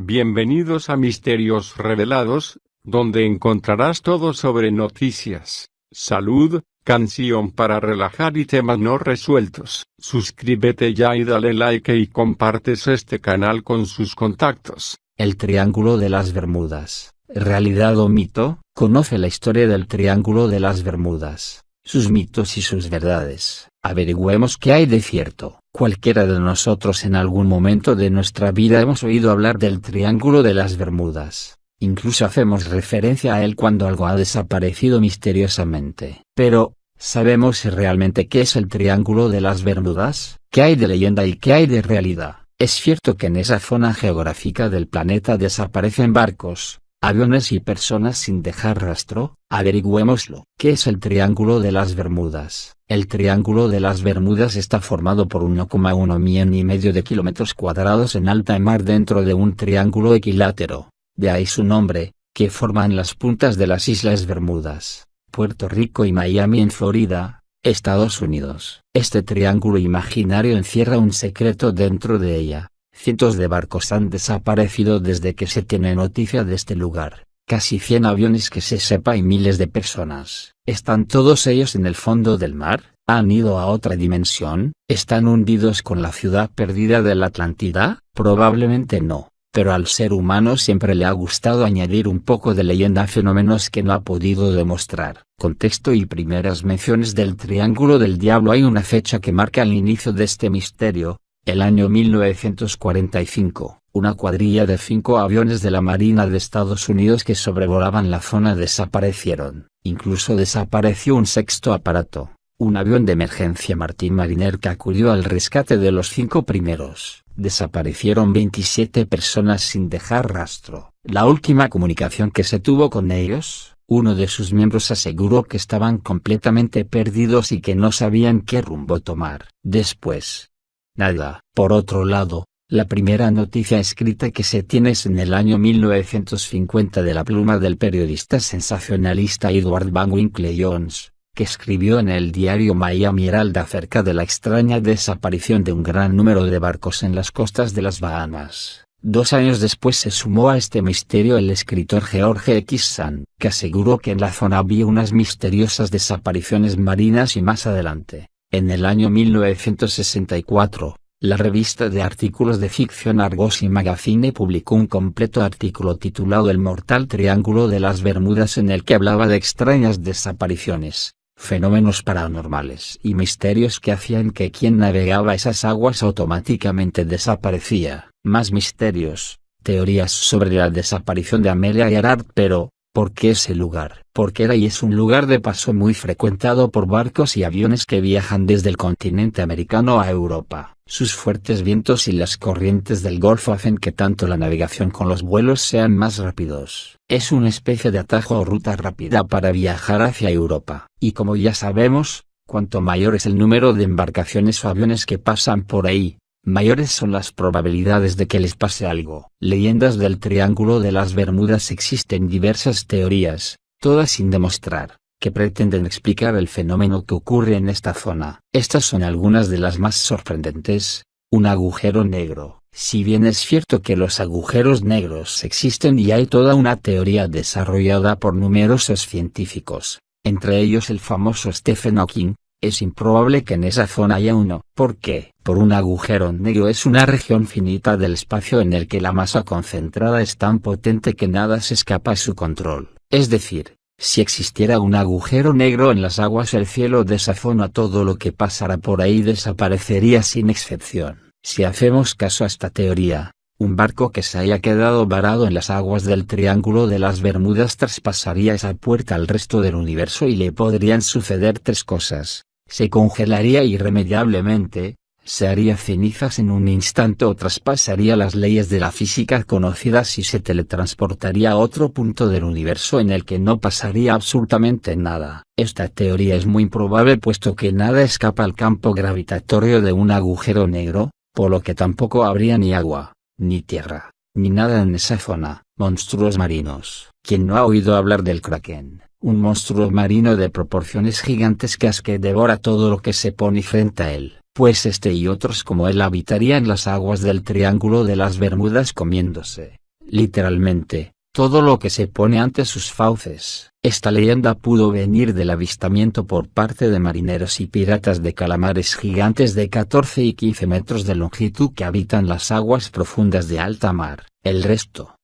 Bienvenidos a Misterios Revelados, donde encontrarás todo sobre noticias, salud, canción para relajar y temas no resueltos. Suscríbete ya y dale like y compartes este canal con sus contactos. El Triángulo de las Bermudas, ¿realidad o mito? Conoce la historia del Triángulo de las Bermudas, sus mitos y sus verdades. Averigüemos qué hay de cierto. Cualquiera de nosotros en algún momento de nuestra vida hemos oído hablar del Triángulo de las Bermudas. Incluso hacemos referencia a él cuando algo ha desaparecido misteriosamente. Pero, ¿sabemos realmente qué es el Triángulo de las Bermudas? ¿Qué hay de leyenda y qué hay de realidad? ¿Es cierto que en esa zona geográfica del planeta desaparecen barcos, aviones y personas sin dejar rastro? Averigüémoslo. ¿Qué es el Triángulo de las Bermudas? El Triángulo de las Bermudas está formado por 1,1 millón y medio de kilómetros cuadrados en alta mar dentro de un triángulo equilátero. De ahí su nombre, que forman las puntas de las Islas Bermudas, Puerto Rico y Miami en Florida, Estados Unidos. Este triángulo imaginario encierra un secreto dentro de ella. Cientos de barcos han desaparecido desde que se tiene noticia de este lugar. Casi 100 aviones que se sepa y miles de personas. ¿Están todos ellos en el fondo del mar? ¿Han ido a otra dimensión? ¿Están hundidos con la ciudad perdida de la Atlántida? Probablemente no, pero al ser humano siempre le ha gustado añadir un poco de leyenda a fenómenos que no ha podido demostrar. Contexto y primeras menciones del Triángulo del Diablo. Hay una fecha que marca el inicio de este misterio. El año 1945, una cuadrilla de 5 aviones de la Marina de Estados Unidos que sobrevolaban la zona desaparecieron. Incluso desapareció un sexto aparato, un avión de emergencia Martin Mariner que acudió al rescate de los 5 primeros. Desaparecieron 27 personas sin dejar rastro. La última comunicación que se tuvo con ellos, uno de sus miembros aseguró que estaban completamente perdidos y que no sabían qué rumbo tomar. Después, nada. Por otro lado, la primera noticia escrita que se tiene es en el año 1950 de la pluma del periodista sensacionalista Edward Van Winkle Jones, que escribió en el diario Miami Herald acerca de la extraña desaparición de un gran número de barcos en las costas de las Bahamas. 2 años después se sumó a este misterio el escritor George X. Sand, que aseguró que en la zona había unas misteriosas desapariciones marinas y más adelante, en el año 1964, la revista de artículos de ficción Argosy Magazine publicó un completo artículo titulado El mortal Triángulo de las Bermudas en el que hablaba de extrañas desapariciones, fenómenos paranormales y misterios que hacían que quien navegaba esas aguas automáticamente desaparecía. Más misterios, teorías sobre la desaparición de Amelia Earhart. Pero, ¿por qué ese lugar? Porque era y es un lugar de paso muy frecuentado por barcos y aviones que viajan desde el continente americano a Europa. Sus fuertes vientos y las corrientes del Golfo hacen que tanto la navegación como los vuelos sean más rápidos. Es una especie de atajo o ruta rápida para viajar hacia Europa. Y como ya sabemos, cuanto mayor es el número de embarcaciones o aviones que pasan por ahí, mayores son las probabilidades de que les pase algo. Leyendas del Triángulo de las Bermudas. Existen diversas teorías, todas sin demostrar, que pretenden explicar el fenómeno que ocurre en esta zona. Estas son algunas de las más sorprendentes. Un agujero negro. Si bien es cierto que los agujeros negros existen y hay toda una teoría desarrollada por numerosos científicos, entre ellos el famoso Stephen Hawking, es improbable que en esa zona haya uno. ¿Por qué? Por un agujero negro es una región finita del espacio en el que la masa concentrada es tan potente que nada se escapa a su control. Es decir, si existiera un agujero negro en las aguas, el cielo de esa zona, todo lo que pasara por ahí desaparecería sin excepción. Si hacemos caso a esta teoría, un barco que se haya quedado varado en las aguas del Triángulo de las Bermudas traspasaría esa puerta al resto del universo y le podrían suceder 3 cosas. Se congelaría irremediablemente, se haría cenizas en un instante o traspasaría las leyes de la física conocidas y se teletransportaría a otro punto del universo en el que no pasaría absolutamente nada. Esta teoría es muy improbable puesto que nada escapa al campo gravitatorio de un agujero negro, por lo que tampoco habría ni agua, ni tierra, ni nada en esa zona. Monstruos marinos. ¿Quién no ha oído hablar del Kraken? Un monstruo marino de proporciones gigantescas que devora todo lo que se pone frente a él. Pues este y otros como él habitarían las aguas del Triángulo de las Bermudas comiéndose Literalmente, todo lo que se pone ante sus fauces. Esta leyenda pudo venir del avistamiento por parte de marineros y piratas de calamares gigantes de 14 y 15 metros de longitud que habitan las aguas profundas de alta mar. El resto.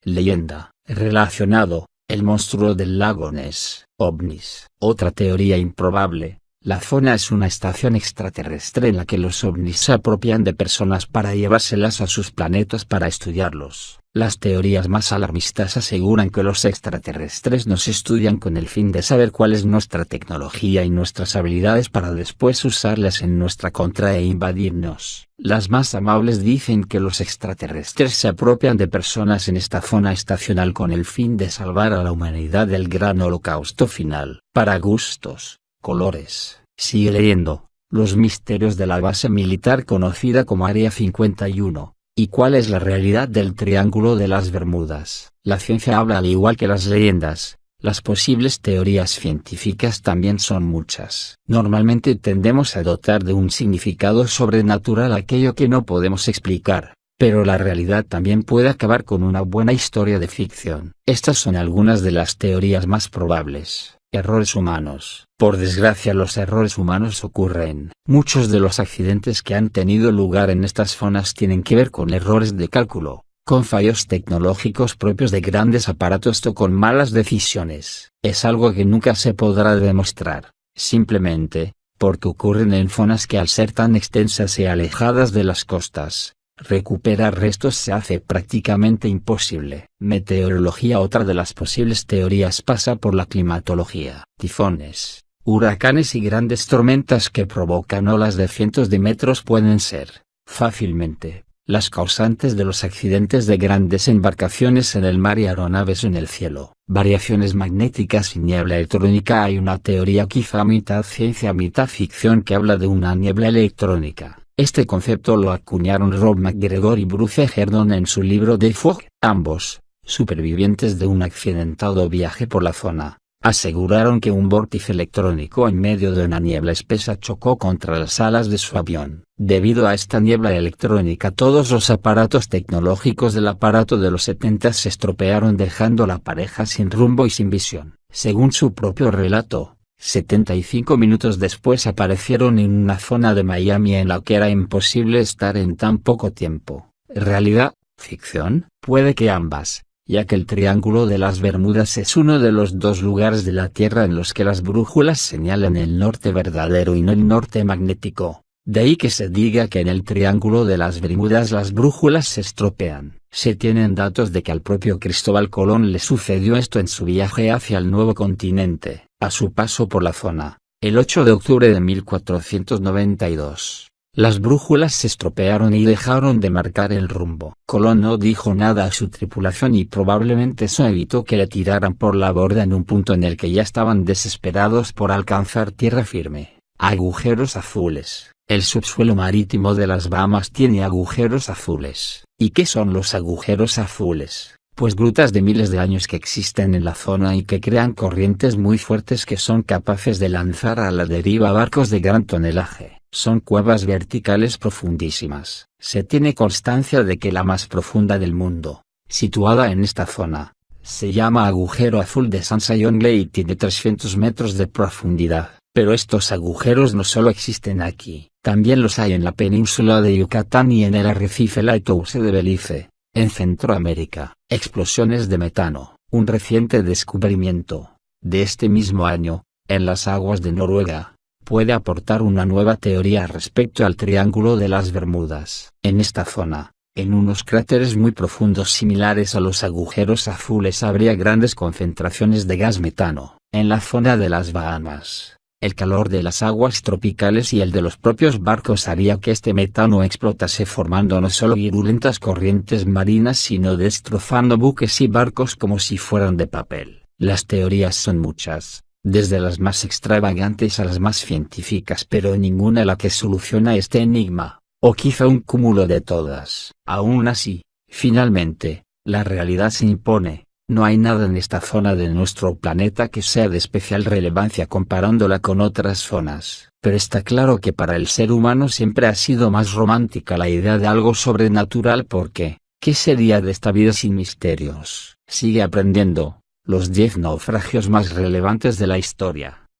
Leyenda. Relacionado. El monstruo del lago Ness. OVNIs. Otra teoría improbable. La zona es una estación extraterrestre en la que los ovnis se apropian de personas para llevárselas a sus planetas para estudiarlos. Las teorías más alarmistas aseguran que los extraterrestres nos estudian con el fin de saber cuál es nuestra tecnología y nuestras habilidades para después usarlas en nuestra contra e invadirnos. Las más amables dicen que los extraterrestres se apropian de personas en esta zona estacional con el fin de salvar a la humanidad del gran holocausto final. Para gustos, colores. Sigue leyendo. Los misterios de la base militar conocida como Área 51. ¿Y cuál es la realidad del Triángulo de las Bermudas? La ciencia habla al igual que las leyendas. Las posibles teorías científicas también son muchas. Normalmente tendemos a dotar de un significado sobrenatural aquello que no podemos explicar, pero la realidad también puede acabar con una buena historia de ficción. Estas son algunas de las teorías más probables. Errores humanos. Por desgracia, los errores humanos ocurren. Muchos de los accidentes que han tenido lugar en estas zonas tienen que ver con errores de cálculo, con fallos tecnológicos propios de grandes aparatos o con malas decisiones. Es algo que nunca se podrá demostrar, simplemente, porque ocurren en zonas que al ser tan extensas y alejadas de las costas, recuperar restos se hace prácticamente imposible. Meteorología. Otra de las posibles teorías pasa por la climatología. Tifones, huracanes y grandes tormentas que provocan olas de cientos de metros pueden ser, fácilmente, las causantes de los accidentes de grandes embarcaciones en el mar y aeronaves en el cielo. Variaciones magnéticas y niebla electrónica. Hay una teoría quizá mitad ciencia mitad ficción que habla de una niebla electrónica. Este concepto lo acuñaron Rob McGregor y Bruce Gerdon en su libro The Fog. Ambos, supervivientes de un accidentado viaje por la zona, aseguraron que un vórtice electrónico en medio de una niebla espesa chocó contra las alas de su avión. Debido a esta niebla electrónica, todos los aparatos tecnológicos del aparato de los 70 se estropearon, dejando a la pareja sin rumbo y sin visión. Según su propio relato, 75 minutos después aparecieron en una zona de Miami en la que era imposible estar en tan poco tiempo. ¿Realidad? ¿Ficción? Puede que ambas, ya que el Triángulo de las Bermudas es uno de los dos lugares de la Tierra en los que las brújulas señalan el norte verdadero y no el norte magnético. De ahí que se diga que en el Triángulo de las Bermudas las brújulas se estropean. Se tienen datos de que al propio Cristóbal Colón le sucedió esto en su viaje hacia el nuevo continente. A su paso por la zona, el 8 de octubre de 1492, las brújulas se estropearon y dejaron de marcar el rumbo. Colón no dijo nada a su tripulación y probablemente eso evitó que le tiraran por la borda en un punto en el que ya estaban desesperados por alcanzar tierra firme. Agujeros azules. El subsuelo marítimo de las Bahamas tiene agujeros azules. ¿Y qué son los agujeros azules? Pues grutas de miles de años que existen en la zona y que crean corrientes muy fuertes que son capaces de lanzar a la deriva barcos de gran tonelaje. Son cuevas verticales profundísimas. Se tiene constancia de que la más profunda del mundo, situada en esta zona, se llama agujero azul de Sansa-Yongle y tiene 300 metros de profundidad. Pero estos agujeros no solo existen aquí, también los hay en la península de Yucatán y en el arrecife Lighthouse de Belice, en Centroamérica. Explosiones de metano. Un reciente descubrimiento, de este mismo año, en las aguas de Noruega, puede aportar una nueva teoría respecto al Triángulo de las Bermudas. En esta zona, en unos cráteres muy profundos similares a los agujeros azules, habría grandes concentraciones de gas metano. En la zona de las Bahamas, el calor de las aguas tropicales y el de los propios barcos haría que este metano explotase, formando no solo virulentas corrientes marinas sino destrozando buques y barcos como si fueran de papel. Las teorías son muchas, desde las más extravagantes a las más científicas, pero ninguna la que soluciona este enigma, o quizá un cúmulo de todas. Aún así, finalmente, la realidad se impone. No hay nada en esta zona de nuestro planeta que sea de especial relevancia comparándola con otras zonas, pero está claro que para el ser humano siempre ha sido más romántica la idea de algo sobrenatural porque, ¿Qué sería de esta vida sin misterios? Sigue aprendiendo. Los 10 naufragios más relevantes de la historia.